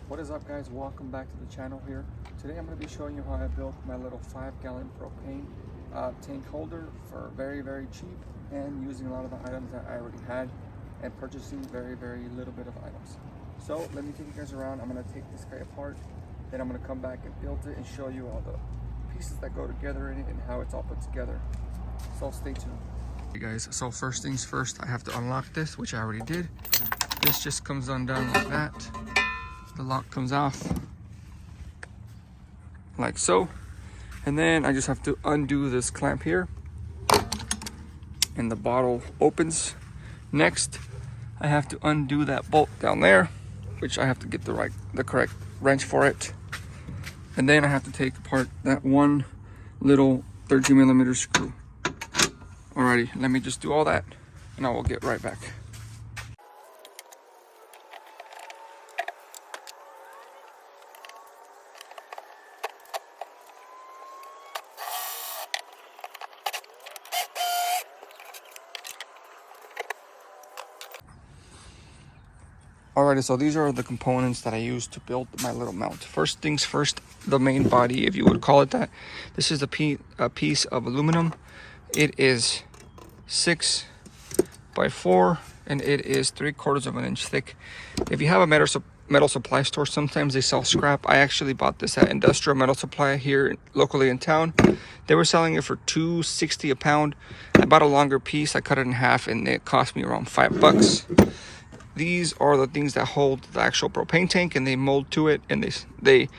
What is up, guys? Welcome back to the channel here. Today I'm going to be showing you how I built my little 5-gallon propane tank holder for very cheap, and using a lot of the items that I already had and purchasing very little bit of items. So let me take you guys around. I'm going to take this guy apart, then I'm going to come back and build it and show you all the pieces that go together in it and how it's all put together. So stay tuned. Hey guys, so first things first, I have to unlock this, which I already did. This just comes undone like that. The lock comes off like so, and then I just have to undo this clamp here and the bottle opens. Next I have to undo that bolt down there, which I have to get the correct wrench for it, and then I have to take apart that one little 13mm screw. Alrighty, let me just do all that and I will get right back. Alrighty, so these are the components that I used to build my little mount. First things first, the main body, if you would call it that. This is a piece of aluminum. It is 6 by 4 and it is 3/4 of an inch thick. If you have a metal supply store, sometimes they sell scrap. I actually bought this at Industrial Metal Supply here locally in town. They were selling it for $2.60 a pound. I bought a longer piece. I cut it in half and it cost me around $5. These are the things that hold the actual propane tank, and they mold to it, and they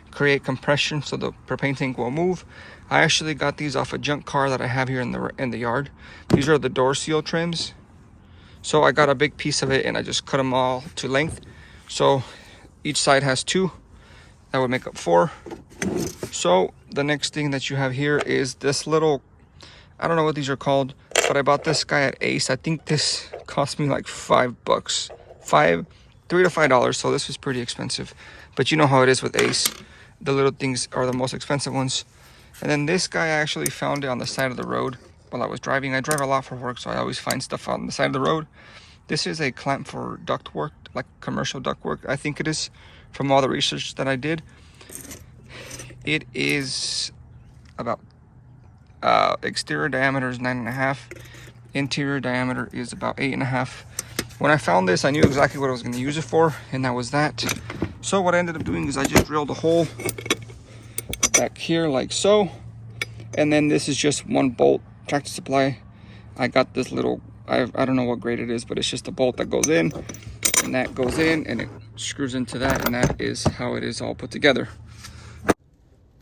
create compression so the propane tank will move. I actually got these off a junk car that I have here in the yard. These are the door seal trims. So I got a big piece of it and I just cut them all to length. So each side has 2. That would make up 4. So the next thing that you have here is this little, I don't know what these are called, but I bought this guy at Ace. I think this cost me like $5, $3 to $5. So this was pretty expensive, but you know how it is with Ace. The little things are the most expensive ones. And then this guy, I actually found it on the side of the road while I was driving. I drive a lot for work, so I always find stuff on the side of the road. This is a clamp for ductwork, like commercial ductwork, I think it is, from all the research that I did. It is about exterior diameter is 9.5, interior diameter is about 8.5. When I found this, I knew exactly what I was going to use it for, and that was that. So what I ended up doing is I just drilled a hole back here like so, and then this is just one bolt, Tractor Supply. I got this little, I don't know what grade it is, but it's just a bolt that goes in, and that goes in, and it screws into that, and that is how it is all put together.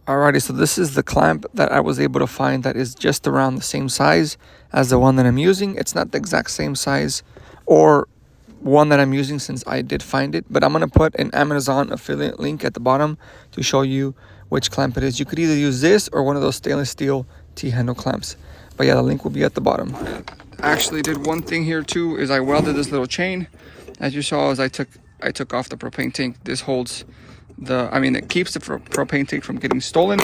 Alrighty, so this is the clamp that I was able to find that is just around the same size as the one that I'm using. It's not the exact same size or one that I'm using, since I did find it, but I'm going to put an Amazon affiliate link at the bottom to show you which clamp it is. You could either use this or one of those stainless steel T-handle clamps, but yeah, the link will be at the bottom. I actually did one thing here too, is I welded this little chain. As you saw, as I took off the propane tank, this holds it keeps the propane tank from getting stolen.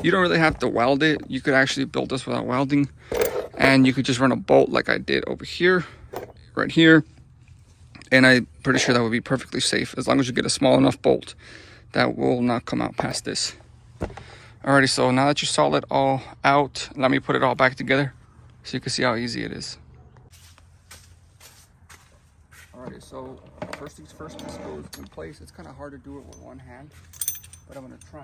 You don't really have to weld it. You could actually build this without welding, and you could just run a bolt like I did over here, right here, and I'm pretty sure that would be perfectly safe as long as you get a small enough bolt that will not come out past this. Alrighty, so now that you saw it all out, let me put it all back together so you can see how easy it is. Alrighty, so first things first, this goes in place. It's kind of hard to do it with one hand, but I'm going to try.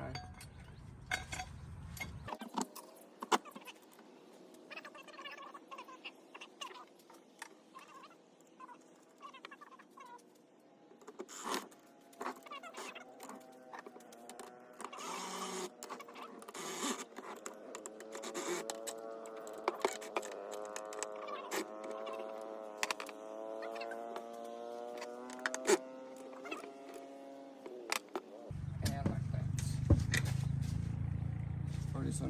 So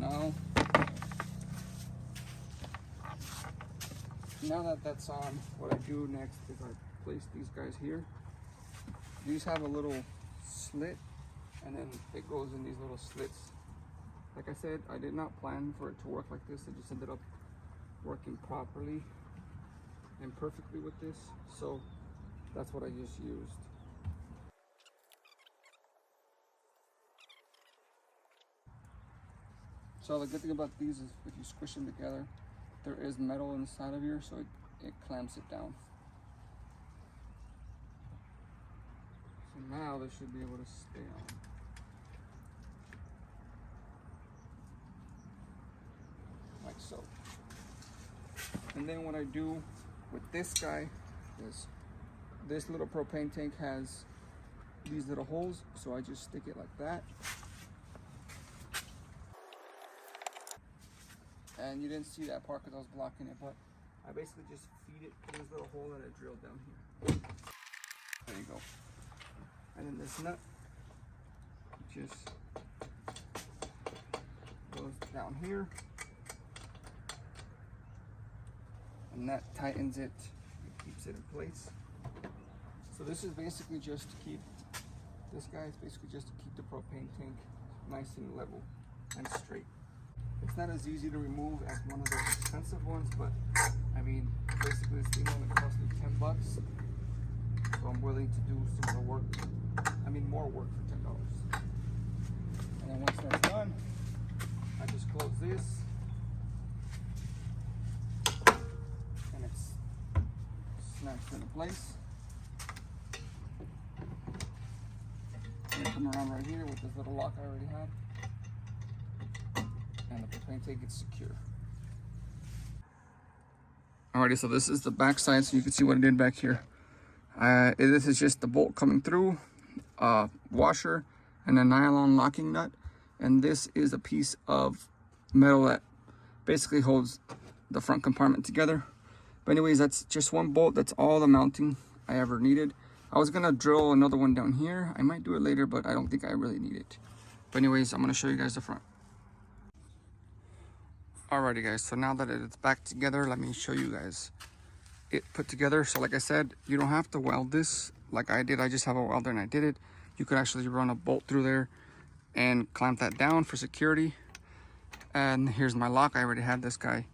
now that that's on, what I do next is I place these guys here. These have a little slit, and then it goes in these little slits. Like I said, I did not plan for it to work like this. It just ended up working properly and perfectly with this, so that's what I just used. So the good thing about these is if you squish them together, there is metal inside of here, so it clamps it down. So now they should be able to stay on. Like so. And then what I do with this guy is this little propane tank has these little holes, so I just stick it like that. And you didn't see that part because I was blocking it, but I basically just feed it through this little hole that I drilled down here. There you go. And then this nut just goes down here. And that tightens it, it keeps it in place. So this is basically just to keep, this guy is basically just to keep the propane tank nice and level and straight. It's not as easy to remove as one of those expensive ones, but I mean, basically this thing only cost me 10 bucks. So I'm willing to do some of the work, I mean more work for $10. And then once that's done, I just close this. And it's snaps into place. And come around right here with this little lock I already had. And the propane tank is secure. Alrighty, so this is the back side, so you can see what I did back here. This is just the bolt coming through, washer, and a nylon locking nut. And this is a piece of metal that basically holds the front compartment together. But anyways, that's just one bolt. That's all the mounting I ever needed. I was gonna drill another one down here. I might do it later, but I don't think I really need it. But anyways, I'm gonna show you guys the front. Alrighty guys, so now that it's back together, let me show you guys it put together. So like I said, you don't have to weld this like I did. I just have a welder and I did it. You could actually run a bolt through there and clamp that down for security. And here's my lock. I already had this guy.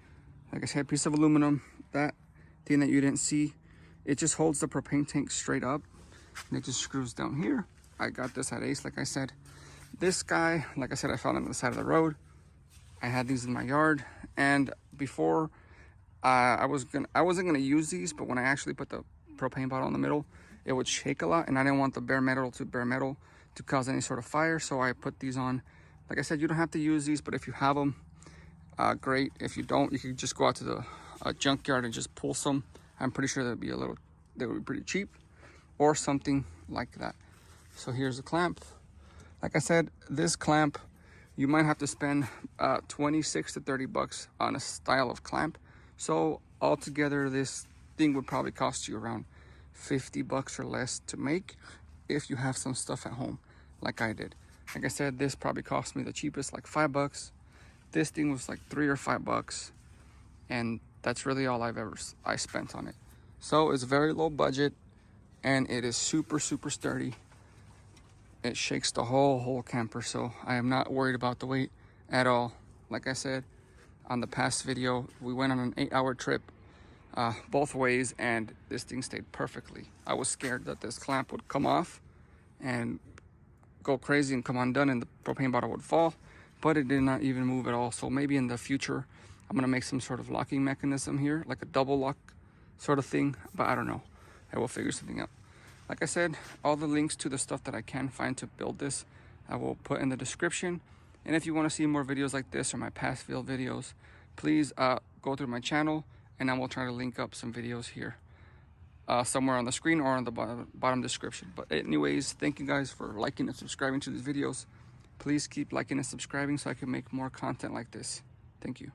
Like I said, piece of aluminum. That thing that you didn't see, it just holds the propane tank straight up and it just screws down here. I got this at Ace, like I said. This guy, like I said, I found him on the side of the road. I had these in my yard, and before I wasn't gonna use these, but when I actually put the propane bottle in the middle, it would shake a lot, and I didn't want the bare metal to cause any sort of fire, so I put these on. Like I said, you don't have to use these, but if you have them, great. If you don't, you can just go out to the junkyard and just pull some. I'm pretty sure they would be pretty cheap, or something like that. So here's the clamp. Like I said, this clamp, you might have to spend 26 to 30 bucks on a style of clamp. So altogether, this thing would probably cost you around 50 bucks or less to make if you have some stuff at home, like I did. Like I said, this probably cost me the cheapest, like 5 bucks. This thing was like 3 or 5 bucks, and that's really all I spent on it. So it's very low budget, and it is super sturdy. It shakes the whole camper, so I am not worried about the weight at all. Like I said on the past video, we went on an 8-hour trip both ways, and this thing stayed perfectly. I was scared that this clamp would come off and go crazy and come undone and the propane bottle would fall, but it did not even move at all. So maybe in the future I'm gonna make some sort of locking mechanism here, like a double lock sort of thing, but I don't know. I will figure something out. Like I said, all the links to the stuff that I can find to build this, I will put in the description. And if you want to see more videos like this or my past field videos, please go through my channel, and I will try to link up some videos here somewhere on the screen or on the bottom description. But anyways, thank you guys for liking and subscribing to these videos. Please keep liking and subscribing so I can make more content like this. Thank you.